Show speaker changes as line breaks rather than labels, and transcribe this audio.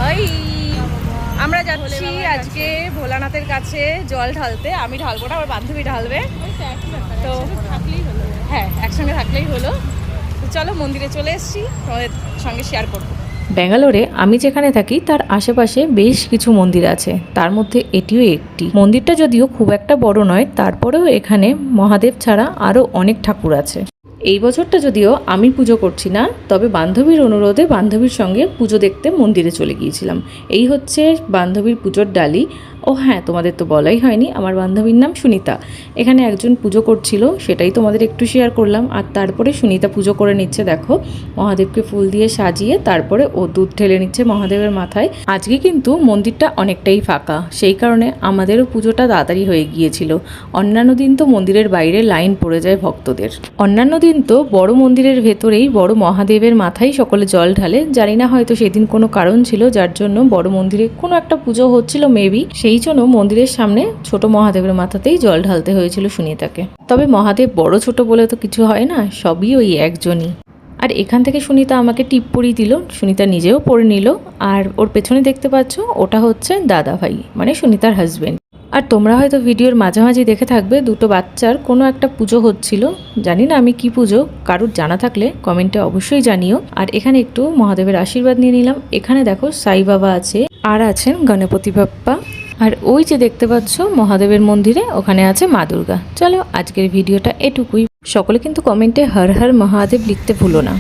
High, আমরা যাচ্ছি আজকে ভোলানাথের কাছে জল ঢালতে। আমি ঢালবো না, আমার বান্ধবী ঢালবে। তো হ্যাঁ, একসঙ্গে থাকলেই হলো। তো চলো, মন্দিরে চলে এসেছি, তোমাদের সঙ্গে শেয়ার করবো।
ব্যাঙ্গালোরে আমি যেখানে থাকি তার আশেপাশে বেশ কিছু মন্দির আছে, তার মধ্যে এটিও একটি। মন্দিরটা যদিও খুব একটা বড় নয়, তারপরেও এখানে মহাদেব ছাড়া আরও অনেক ঠাকুর আছে। এই বছরটা যদিও আমি পুজো করছি না, তবে বান্ধবীর অনুরোধে বান্ধবীর সঙ্গে পুজো দেখতে মন্দিরে চলে গিয়েছিলাম। এই হচ্ছে বান্ধবীর পুজোর ডালি। ও হ্যাঁ, তোমাদের তো বলাই হয়নি, আমার বান্ধবীর নাম সুনিতা। এখানে একজন পুজো করছিল, সেটাই তোমাদের একটু শেয়ার করলাম। আর তারপরে সুনিতা পুজো করে নিচ্ছে, দেখো মহাদেবকে ফুল দিয়ে সাজিয়ে তারপরে ও দুধ ঢেলে নিচ্ছে মহাদেবের মাথায়। আজকে কিন্তু মন্দিরটা অনেকটাই ফাঁকা, সেই কারণে আমাদেরও পুজোটা তাড়াতাড়ি হয়ে গিয়েছিল। অন্যান্য দিন তো মন্দিরের বাইরে লাইন পড়ে যায় ভক্তদের। অন্যান্য দিন তো বড় মন্দিরের ভেতরেই বড় মহাদেবের মাথায় সকলে জল ঢালে। জানি না, হয়তো সেদিন কোনো কারণ ছিল যার জন্য বড় মন্দিরে কোনো একটা পুজো হচ্ছিল মেবি, সেই জন্য মন্দিরের সামনে ছোট মহাদেবের মাথাতেই জল ঢালতে হয়েছিল সুনিতাকে। তবে মহাদেব বড় ছোট বলে তো কিছু হয় না, সবই ওই একজনই। আর এখান থেকে সুনিতা আমাকে টিপ পরিয়ে দিল, সুনিতা নিজেও পরে নিল। আর ওর পেছনে দেখতে পাচ্ছ, ওটা হচ্ছে দাদা ভাই, মানে সুনিতার হাজবেন্ড। আর তোমরা হয়তো ভিডিওর মাঝামাঝি দেখে থাকবে দুটো বাচ্চার কোনো একটা পুজো হচ্ছিল। জানি না আমি কি পুজো, কারুর জানা থাকলে কমেন্টে অবশ্যই জানিও। আর এখানে একটু মহাদেবের আশীর্বাদ নিয়ে নিলাম। এখানে দেখো সাই বাবা আছে, আর আছেন গণপতি বাপ্পা। আর ওই যে দেখতে পাচ্ছ মহাদেবের মন্দিরে, ওখানে আছে মা দুর্গা। চলো, আজকের ভিডিওটা এটুকুই। সকলে কিন্তু কমেন্টে হর হর মহাদেব লিখতে ভুলো না।